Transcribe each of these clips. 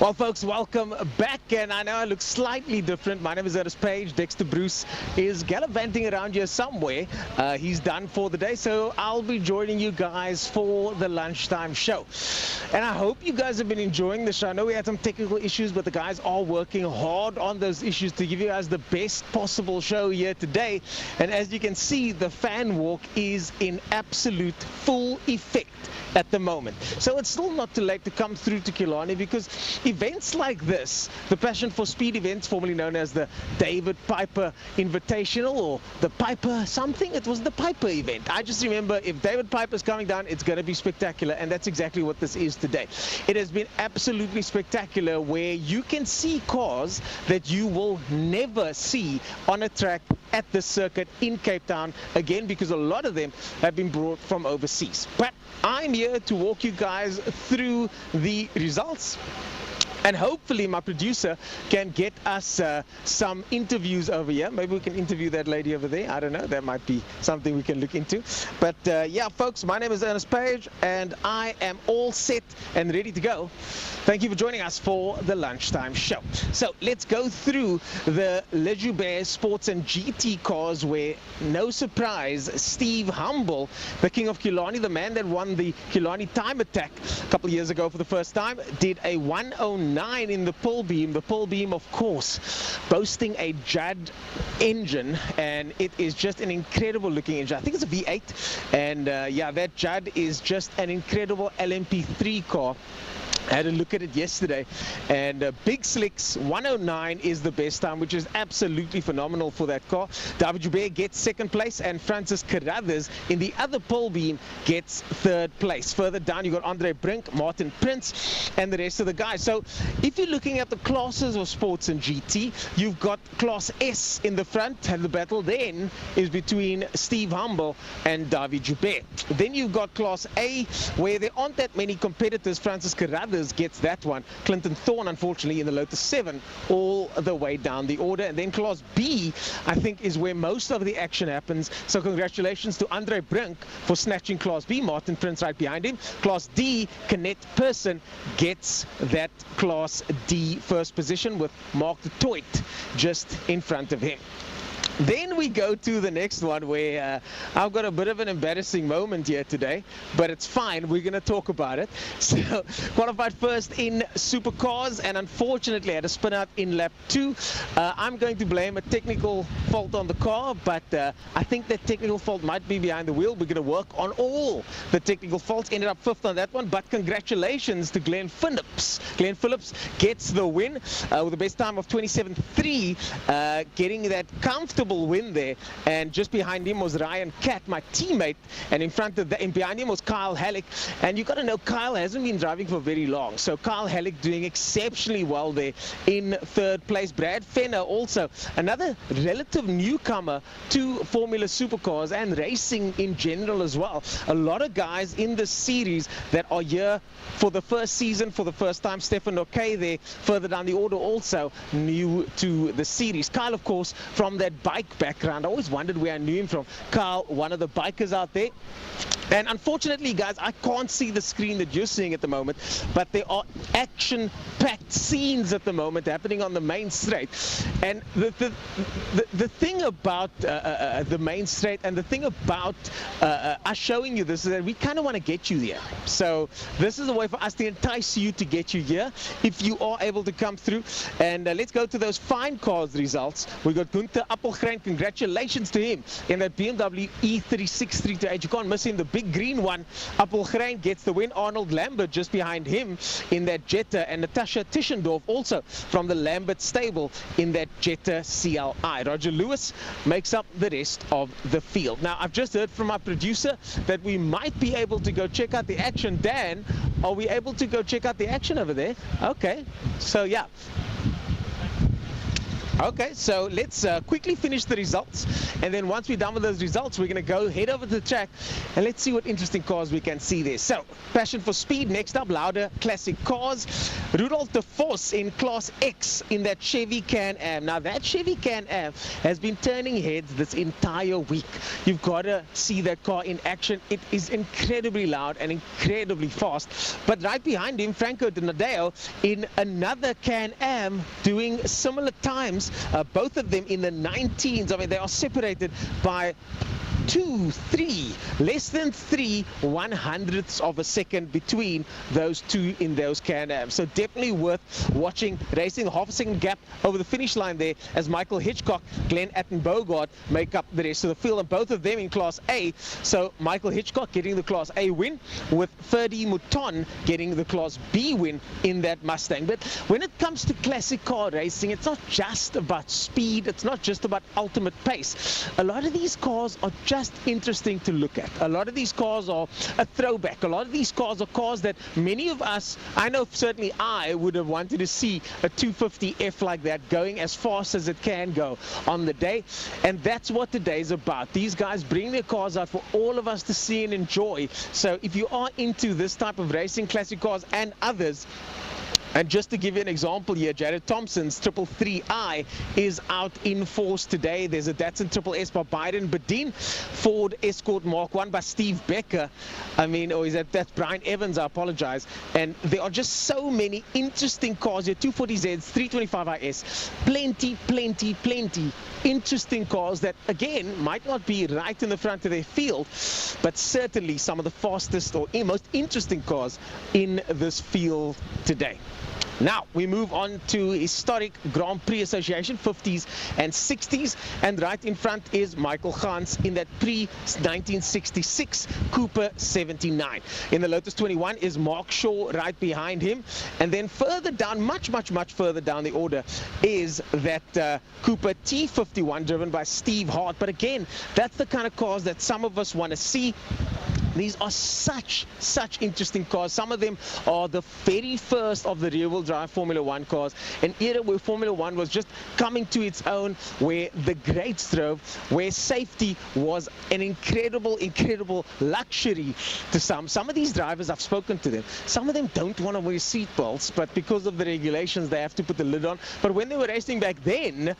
Well, folks, welcome back. And I know I look slightly different. My name is Ernest Page. Dexter Bruce is gallivanting around here somewhere. He's done for the day, so I'll be joining you guys for the lunchtime show. And I hope you guys have been enjoying the show. I know we had some technical issues, but the guys are working hard on those issues to give you guys the best possible show here today. And as you can see, the fan walk is in absolute full effect at the moment. So it's still not too late to come through to Killarney, because events like this, the Passion for Speed events, formerly known as the David Piper Invitational or the Piper something, it was the Piper event. I just remember if David Piper's coming down, it's going to be spectacular, and that's exactly what this is today. It has been absolutely spectacular, where you can see cars that you will never see on a track at the circuit in Cape Town, again, because a lot of them have been brought from overseas. But I'm here to walk you guys through the results, and hopefully my producer can get us some interviews over here. Maybe we can interview that lady over there. I don't know. That might be something we can look into. But yeah, folks, my name is Ernest Page, and I am all set and ready to go. Thank you for joining us for the lunchtime show. So let's go through the Le Joubert Sports and GT cars, where, no surprise, Steve Humble, the king of Killarney, the man that won the Killarney Time Attack a couple of years ago for the first time, did a 109 in the pull beam. The pull beam, of course, boasting a Judd engine, and it is just an incredible looking engine. I think it's a V8, and yeah, that Judd is just an incredible LMP3 car. I had a look at it yesterday, and Big Slick's 109 is the best time, which is absolutely phenomenal for that car. David Joubert gets second place, and Francis Carruthers in the other pole beam gets third place. Further down, you got Andre Brink, Martin Prince, and the rest of the guys. So if you're looking at the classes of sports and GT, you've got Class S in the front, and the battle then is between Steve Humble and David Joubert. Then you've got Class A, where there aren't that many competitors. Francis Carruthers gets that one. Clinton Thorne, unfortunately, in the Lotus 7, all the way down the order. And then Class B, I think, is where most of the action happens. So congratulations to Andre Brink for snatching Class B. Martin Prince right behind him. Class D, Kenneth Persson gets that Class D first position, with Mark de Toit just in front of him. Then we go to the next one, where I've got a bit of an embarrassing moment here today, but it's fine. We're going to talk about it. So, qualified first in supercars, and unfortunately had a spin out in lap 2. I'm going to blame a technical fault on the car, but I think that technical fault might be behind the wheel. We're going to work on all the technical faults. Ended up 5th on that one, but congratulations to Glenn Phillips. Glenn Phillips gets the win with the best time of 27.3, getting that comfortable win there. And just behind him was Ryan Catt, my teammate, and in front of and behind him was Kyle Halleck. And you got to know, Kyle hasn't been driving for very long, so Kyle Halleck doing exceptionally well there in 3rd place. Brad Fenner, also another relative newcomer to Formula Supercars and racing in general as well. A lot of guys in this series that are here for the first season for the first time. Stefan O'Kay there further down the order, also new to the series. Kyle, of course, from that bike background. I always wondered where I knew him from. Kyle, one of the bikers out there. And unfortunately, guys, I can't see the screen that you're seeing at the moment, but there are action-packed scenes at the moment happening on the main straight. And the thing about the main straight, and the thing about us showing you this, is that we kind of want to get you there. So this is a way for us to entice you to get you here, if you are able to come through. And let's go to those fine cars results. We got Gunther Appelgren. Congratulations to him in that BMW E36 You can't miss him, the big green one. Appelgren gets the win. Arnold Lambert just behind him in that Jetta, and Natasha Tischendorf also from the Lambert stable in that Jetta CLI. Roger Lewis makes up the rest of the field. Now, I've just heard from my producer that we might be able to go check out the action. Dan, are we able to go check out the action over there? Okay, so yeah. Okay, so let's quickly finish the results, and then once we're done with those results, we're going to head over to the track, and let's see what interesting cars we can see there. So, Passion for Speed, next up, Lauda Classic Cars. Rudolf de Vos in Class X in that Chevy Can-Am. Now, that Chevy Can-Am has been turning heads this entire week. You've got to see that car in action. It is incredibly loud and incredibly fast. But right behind him, Franco De Nadeo in another Can-Am doing similar times. Both of them in the 19s. I mean, they are separated by less than 3/100ths of a second between those two in those Can-Ams. So definitely worth watching racing. Half a second gap over the finish line there as Michael Hitchcock, Glenn Attenbogart make up the rest of the field, and both of them in Class A. So Michael Hitchcock getting the Class A win, with Ferdy Mouton getting the Class B win in that Mustang. But when it comes to classic car racing, it's not just about speed, it's not just about ultimate pace. A lot of these cars are just interesting to look at. A lot of these cars are a throwback. A lot of these cars are cars that many of us, I know certainly I would have wanted to see a 250F like that going as fast as it can go on the day. And that's what today's about. These guys bring their cars out for all of us to see and enjoy. So if you are into this type of racing, classic cars and others, and just to give you an example here, Jared Thompson's 333i is out in force today. There's a Datsun Triple S by Biden Badin, Ford Escort Mark 1 by Steve Becker. I mean, or is that's Brian Evans, I apologize. And there are just so many interesting cars here, 240Zs, 325IS, plenty interesting cars that, again, might not be right in the front of their field, but certainly some of the fastest or most interesting cars in this field today. Now we move on to historic Grand Prix Association 50s and 60s, and right in front is Michael Gans in that pre-1966 Cooper 79. In the Lotus 21 is Mark Shaw right behind him, and then further down, much further down the order, is that Cooper T51 driven by Steve Hart. But again, that's the kind of cars that some of us want to see. These are such interesting cars. Some of them are the very first of the rear-wheel drive Formula One cars, an era where Formula One was just coming to its own, where the greats drove, where safety was an incredible luxury to some. Some of these drivers, I've spoken to them, some of them don't want to wear seat belts, but because of the regulations they have to put the lid on. But when they were racing back then,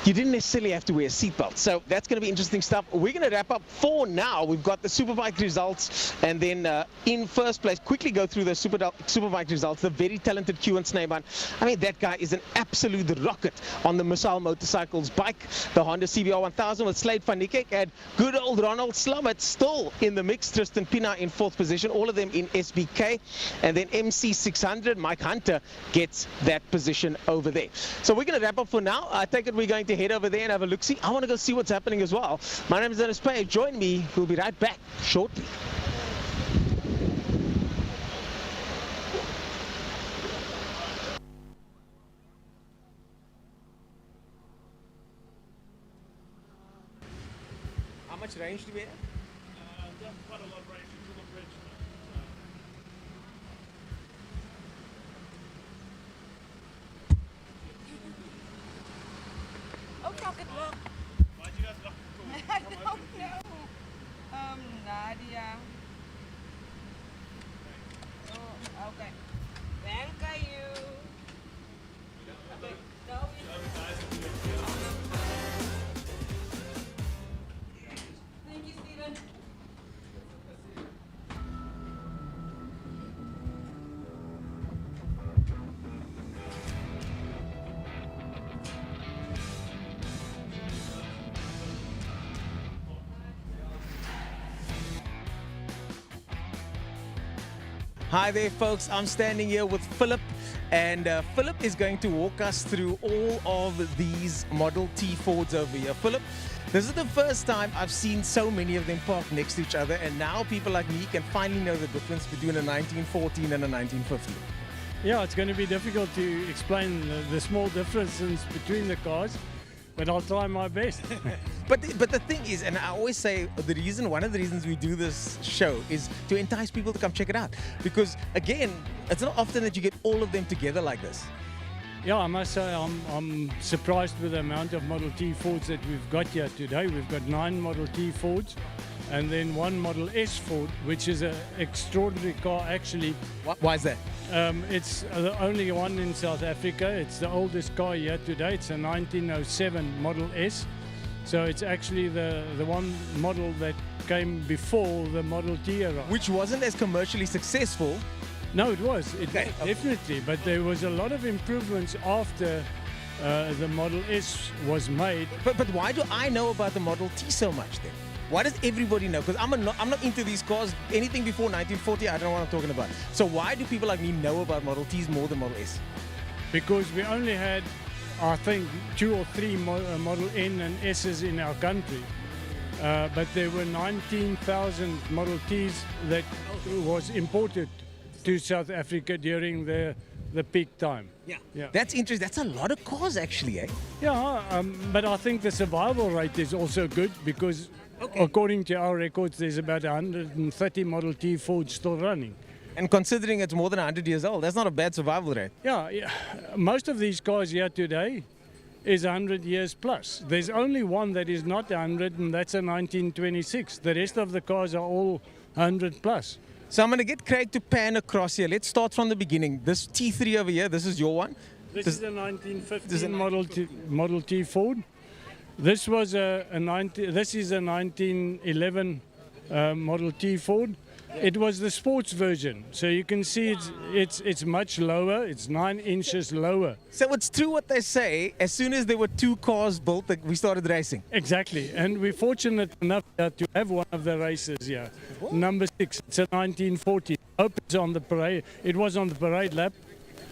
you didn't necessarily have to wear a seatbelt. So that's going to be interesting stuff. We're going to wrap up for now. We've got the Superbike results, and then in first place, quickly go through the Superbike results. The very talented Kieran Snyman. I mean, that guy is an absolute rocket on the Missile Motorcycles bike. The Honda CBR 1000 with Slade van Niekerk, and good old Ronald Slummert still in the mix. Tristan Pina in fourth position, all of them in SBK. And then MC600, Mike Hunter gets that position over there. So we're going to wrap up for now. I take it we're going to head over there and have a look-see. I want to go see what's happening as well. My name is Ernest Page. Join me. We'll be right back shortly. How much range do we have? Quite a lot of range to the bridge. Oh, Rocket Rock. Why'd you guys lock the door? I don't know. Nadia. Oh, okay. Thank you. Okay. No, thank you, Steven. Hi there, folks. I'm standing here with Philip, and Philip is going to walk us through all of these Model T Fords over here. Philip, this is the first time I've seen so many of them parked next to each other, and now people like me can finally know the difference between a 1914 and a 1950. Yeah, it's going to be difficult to explain the small differences between the cars, but I'll try my best. But the thing is, and I always say one of the reasons we do this show is to entice people to come check it out. Because again, it's not often that you get all of them together like this. Yeah, I must say I'm surprised with the amount of Model T Fords that we've got here today. We've got 9 Model T Fords and then 1 Model S Ford, which is an extraordinary car actually. Why is that? It's the only one in South Africa. It's the oldest car here today. It's a 1907 Model S. So it's actually the one model that came before the Model T era. Which wasn't as commercially successful. No, it was. It Okay. was definitely. But there was a lot of improvements after the Model S was made. But why do I know about the Model T so much then? Why does everybody know? Because I'm not into these cars. Anything before 1940, I don't know what I'm talking about. So why do people like me know about Model Ts more than Model S? Because we only had, I think, 2 or 3 Model N and S's in our country. But there were 19,000 Model Ts that was imported to South Africa during the peak time. Yeah. That's interesting. That's a lot of cars actually, eh? Yeah, but I think the survival rate is also good because according to our records, there's about 130 Model T Fords still running. And considering it's more than 100 years old, that's not a bad survival rate. Yeah, most of these cars here today is 100 years plus. There's only one that is not 100, and that's a 1926. The rest of the cars are all 100 plus. So I'm going to get Craig to pan across here. Let's start from the beginning. This T3 over here, this is your one. This is a 1915 Model T Ford. This was this is a 1911 Model T Ford. It was the sports version, so you can see it's much lower. It's 9 inches lower. So it's true what they say. As soon as there were 2 cars built, that we started racing. Exactly, and we're fortunate enough to have one of the races here. Number 6. It's a 1940. I hope it's on the parade. It was on the parade lap.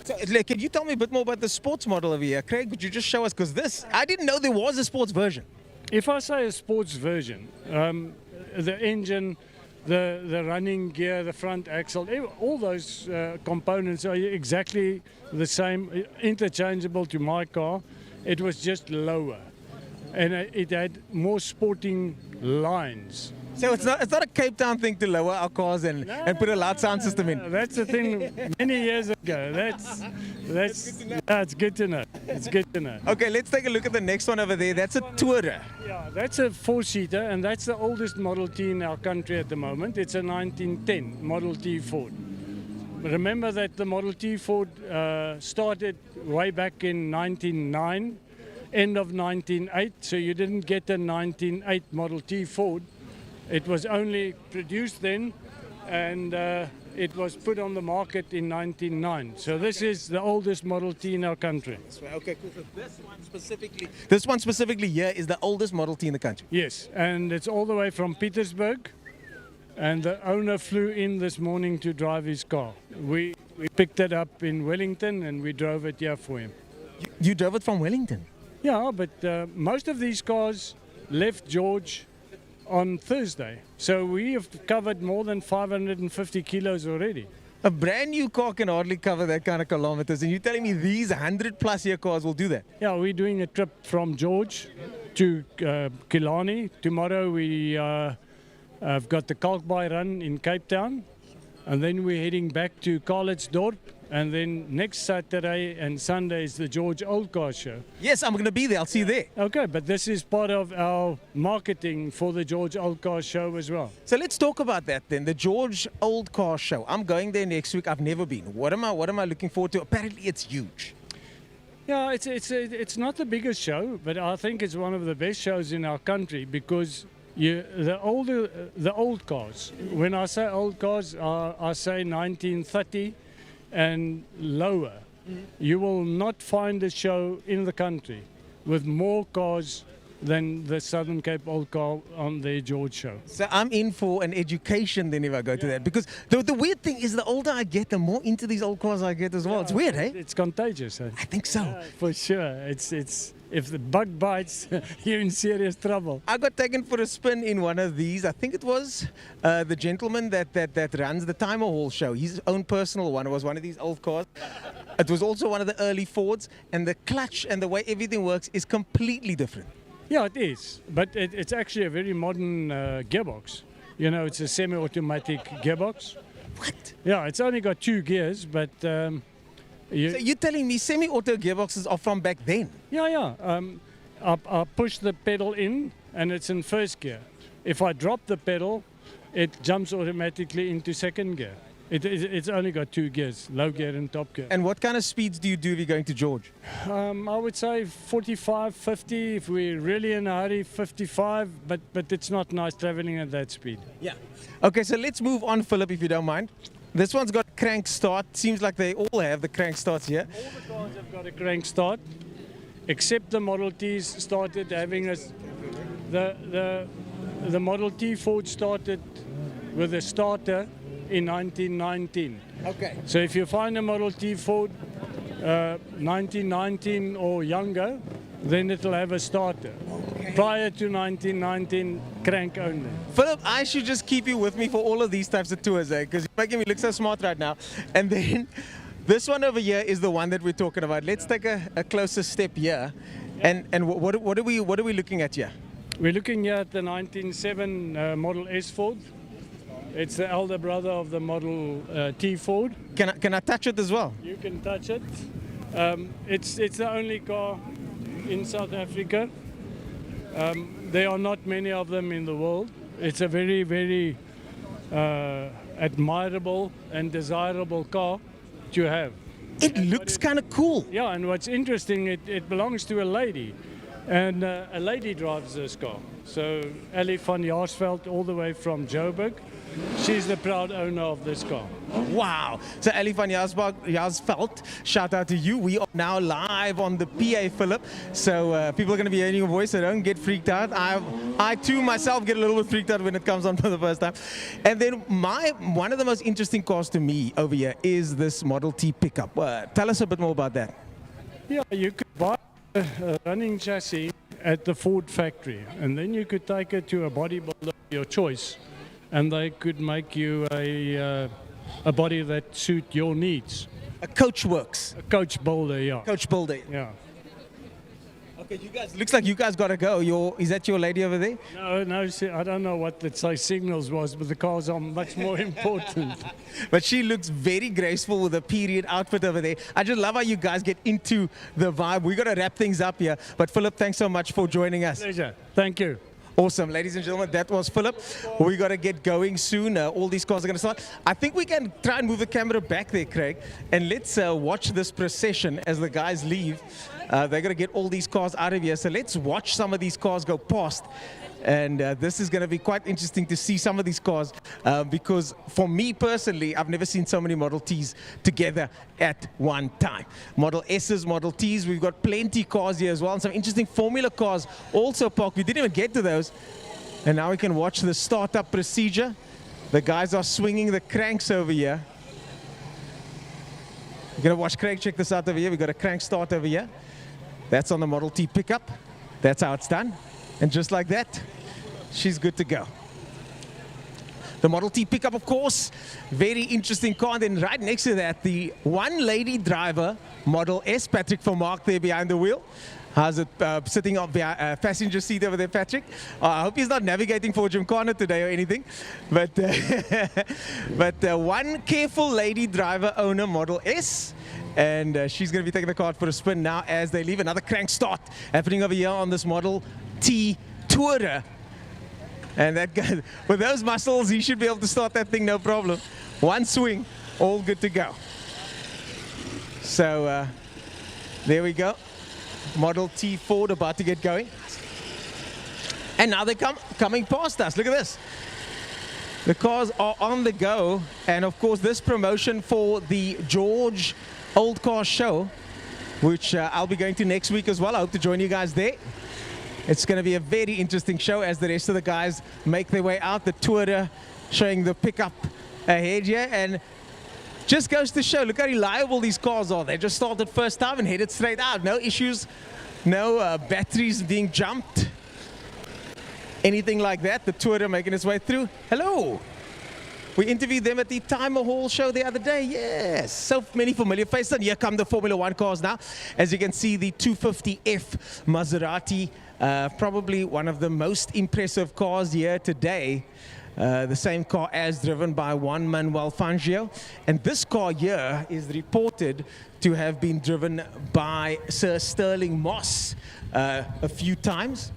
So, like, can you tell me a bit more about the sports model over here? Craig, would you just show us? Because this, I didn't know there was a sports version. If I say a sports version, the engine, the running gear, the front axle, all those components are exactly the same, interchangeable to my car. It was just lower, and it had more sporting lines. So it's not a Cape Town thing to lower our cars and put a loud sound system in. That's the thing many years ago. That's good to know. It's good to know. Okay, let's take a look at the next one over there. That's a Tourer. Yeah, that's a 4-seater, and that's the oldest Model T in our country at the moment. It's a 1910 Model T Ford. Remember that the Model T Ford started way back in 1909, end of 1908, so you didn't get a 1908 Model T Ford. It was only produced then, and it was put on the market in 1909. So this is the oldest Model T in our country. Okay, cool. So this one specifically here is the oldest Model T in the country. Yes, and it's all the way from Pietersburg, and the owner flew in this morning to drive his car. We picked it up in Wellington, and we drove it here for him. You drove it from Wellington? Yeah, but most of these cars left George on Thursday. So we have covered more than 550 kilos already. A brand new car can hardly cover that kind of kilometers, and you're telling me these 100+ year cars will do that? Yeah, we're doing a trip from George to Killarney. Tomorrow we have got the Kalkbaai run in Cape Town, and then we're heading back to Calitzdorp, and then next Saturday and Sunday is the George Old Car Show. Yes, I'm going to be there. I'll see you there. Okay, but this is part of our marketing for the George Old Car Show as well. So let's talk about that then. The George Old Car Show. I'm going there next week. I've never been. What am I looking forward to? Apparently it's huge. Yeah, it's not the biggest show, but I think it's one of the best shows in our country because the old cars. When I say old cars, I say 1930 and lower. You will not find a show in the country with more cars than the Southern Cape Old Car on their George show. So I'm in for an education then if I go to that. Because the weird thing is the older I get, the more into these old cars I get as well. It's weird, eh? It's contagious. Eh? I think so. For sure. It's if the bug bites, you're in serious trouble. I got taken for a spin in one of these. I think it was the gentleman that runs the Timer Hall show. His own personal one. It was one of these old cars. It was also one of the early Fords. And the clutch and the way everything works is completely different. Yeah, it is. But it's actually a very modern gearbox. You know, it's a semi-automatic gearbox. What? Yeah, it's only got 2 gears, but So you're telling me semi-auto gearboxes are from back then? Yeah. I push the pedal in and it's in first gear. If I drop the pedal, it jumps automatically into second gear. It's only got 2 gears, low gear and top gear. And what kind of speeds do you do if you're going to George? I would say 45, 50. If we're really in a hurry, 55. But it's not nice traveling at that speed. Yeah. Okay, so let's move on, Philip, if you don't mind. This one's got crank start. Seems like they all have the crank starts here. All the cars have got a crank start, except the Model Ts started having the Model T Ford started with a starter in 1919. Okay. So if you find a Model T Ford 1919 or younger, then it'll have a starter. Prior to 1919, crank only. Philip, I should just keep you with me for all of these types of tours, because you're making me look so smart right now. And then this one over here is the one that we're talking about. Let's take a closer step here. And what are we looking at here? We're looking here at the 1907 Model S Ford. It's the elder brother of the Model T Ford. Can I touch it as well? You can touch it. It's the only car in South Africa. There are not many of them in the world. It's a very, very admirable and desirable car to have. It looks kind of cool. Yeah, and what's interesting, it belongs to a lady. And a lady drives this car. So Ellie van Jaarsveld, all the way from Joburg, she's the proud owner of this car. Wow. So Ellie van Jaarsveld, shout out to you. We are now live on the PA, Philip. So people are going to be hearing your voice, so don't get freaked out. I too myself get a little bit freaked out when it comes on for the first time. And then one of the most interesting cars to me over here is this Model T pickup. Tell us a bit more about that. Yeah, you could buy a running chassis at the Ford factory, and then you could take it to a bodybuilder of your choice, and they could make you a body that suit your needs. A coach works. A coach builder, yeah. Coach builder. Yeah. Okay, you guys, looks like you guys got to go. Is that your lady over there? No, see, I don't know what that say signals was, but the cars are much more important. But she looks very graceful with a period outfit over there. I just love how you guys get into the vibe. We got to wrap things up here. But Philip, thanks so much for joining us. Pleasure. Thank you. Awesome. Ladies and gentlemen, that was Philip. We got to get going soon. All these cars are going to start. I think we can try and move the camera back there, Craig, and let's watch this procession as the guys leave. They're going to get all these cars out of here. So let's watch some of these cars go past. And this is going to be quite interesting to see some of these cars because for me personally, I've never seen so many Model Ts together at one time. Model S's, Model Ts, we've got plenty cars here as well, and some interesting Formula cars also parked. We didn't even get to those. And now we can watch the startup procedure. The guys are swinging the cranks over here. You're going to watch Craig check this out over here. We've got a crank start over here. That's on the Model T pickup. That's how it's done. And just like that, she's good to go. The Model T pickup, of course, very interesting car. And then right next to that, the one lady driver, Model S, Patrick Vermaak there behind the wheel. How's it sitting on the passenger seat over there, Patrick? I hope he's not navigating for Gymkhana today or anything. But, one careful lady driver owner, Model S. And she's going to be taking the car out for a spin now as they leave. Another crank start happening over here on this Model T Tourer. And that guy, with those muscles, he should be able to start that thing no problem. One swing, all good to go. So there we go. Model T Ford about to get going. And now they're coming past us. Look at this. The cars are on the go. And of course, this promotion for the George Old Car Show, which I'll be going to next week as well. I hope to join you guys there. It's going to be a very interesting show as the rest of the guys make their way out. The Tourer showing the pickup ahead here. And just goes to show, look how reliable these cars are. They just started first time and headed straight out. No issues, no batteries being jumped, anything like that. The Tourer making its way through. Hello. We interviewed them at the Timer Hall show the other day. Yes, so many familiar faces. And here come the Formula One cars now. As you can see, the 250F Maserati, probably one of the most impressive cars here today. the same car as driven by Juan Manuel Fangio. And this car here is reported to have been driven by Sir Sterling Moss a few times.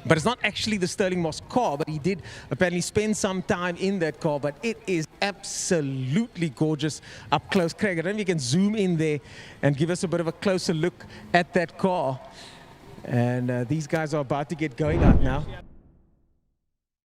But it's not actually the Sterling Moss car, but he did apparently spend some time in that car. But it is absolutely gorgeous up close. Craig, I don't know if you can zoom in there and give us a bit of a closer look at that car. And these guys are about to get going out now.